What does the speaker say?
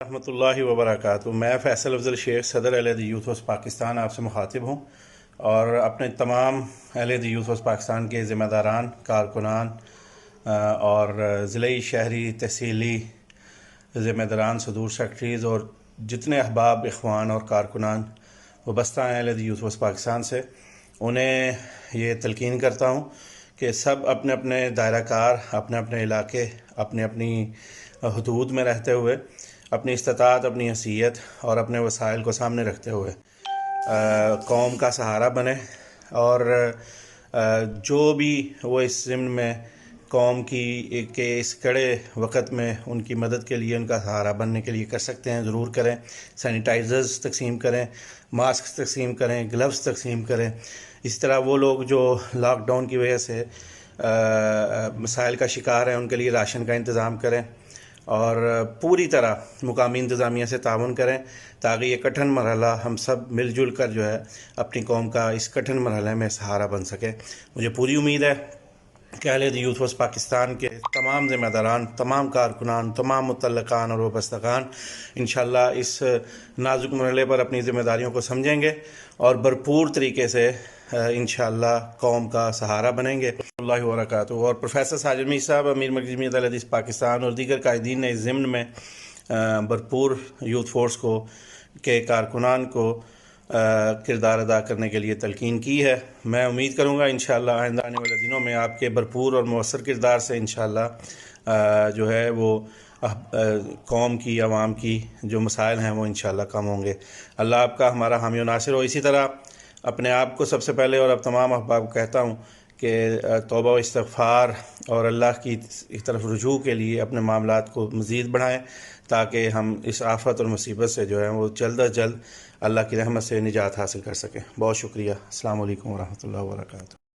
رحمۃ اللہ وبرکاتہ۔ میں فیصل افضل شیخ صدر اہل حدیث یوتھ وسط پاکستان آپ سے مخاطب ہوں اور اپنے تمام اہل حدیث یوتھ وسط پاکستان کے ذمہ داران، کارکنان اور ضلعی، شہری، تحصیلی ذمہ داران، صدور سیکرٹریز اور جتنے احباب، اخوان اور کارکنان وابستہ ہیں اہل حدیث یوتھ وسط پاکستان سے، انہیں یہ تلقین کرتا ہوں کہ سب اپنے اپنے دائرہ کار، اپنے اپنے علاقے، اپنی اپنی حدود میں رہتے ہوئے اپنی استطاعت، اپنی حیثیت اور اپنے وسائل کو سامنے رکھتے ہوئے قوم کا سہارا بنے، اور جو بھی وہ اس ضمن میں قوم کی کے اس کڑے وقت میں ان کی مدد کے لیے، ان کا سہارا بننے کے لیے کر سکتے ہیں، ضرور کریں۔ سینیٹائزرز تقسیم کریں، ماسک تقسیم کریں، گلوز تقسیم کریں۔ اس طرح وہ لوگ جو لاک ڈاؤن کی وجہ سے مسائل کا شکار ہیں، ان کے لیے راشن کا انتظام کریں اور پوری طرح مقامی انتظامیہ سے تعاون کریں تاکہ یہ کٹھن مرحلہ ہم سب مل جل کر جو ہے اپنی قوم کا اس کٹھن مرحلے میں سہارا بن سکے۔ مجھے پوری امید ہے کہ اہل حدیث یوتھ وسط پاکستان کے تمام ذمہ داران، تمام کارکنان، تمام متعلقان اور وابستگان انشاءاللہ اس نازک مرحلے پر اپنی ذمہ داریوں کو سمجھیں گے اور بھرپور طریقے سے انشاءاللہ قوم کا سہارا بنیں گے۔ اللہ وبرکاتہ۔ اور پروفیسر ساجد میر صاحب، امیر مرکزی جمعیت اہل حدیث پاکستان اور دیگر قائدین نے اس ضمن میں بھرپور یوتھ فورس کو کے کارکنان کو کردار ادا کرنے کے لیے تلقین کی ہے۔ میں امید کروں گا انشاءاللہ آئندہ آنے والے دنوں میں آپ کے بھرپور اور مؤثر کردار سے انشاءاللہ جو ہے وہ قوم کی، عوام کی جو مسائل ہیں وہ انشاءاللہ کم ہوں گے۔ اللہ آپ کا ہمارا حامی و ناصر ہو۔ اسی طرح اپنے آپ کو سب سے پہلے اور اب تمام احباب کو کہتا ہوں کہ توبہ و استغفار اور اللہ کی طرف رجوع کے لیے اپنے معاملات کو مزید بڑھائیں تاکہ ہم اس آفت اور مصیبت سے جو ہے وہ جلد از جلد اللہ کی رحمت سے نجات حاصل کر سکیں۔ بہت شکریہ۔ السلام علیکم ورحمۃ اللہ وبرکاتہ۔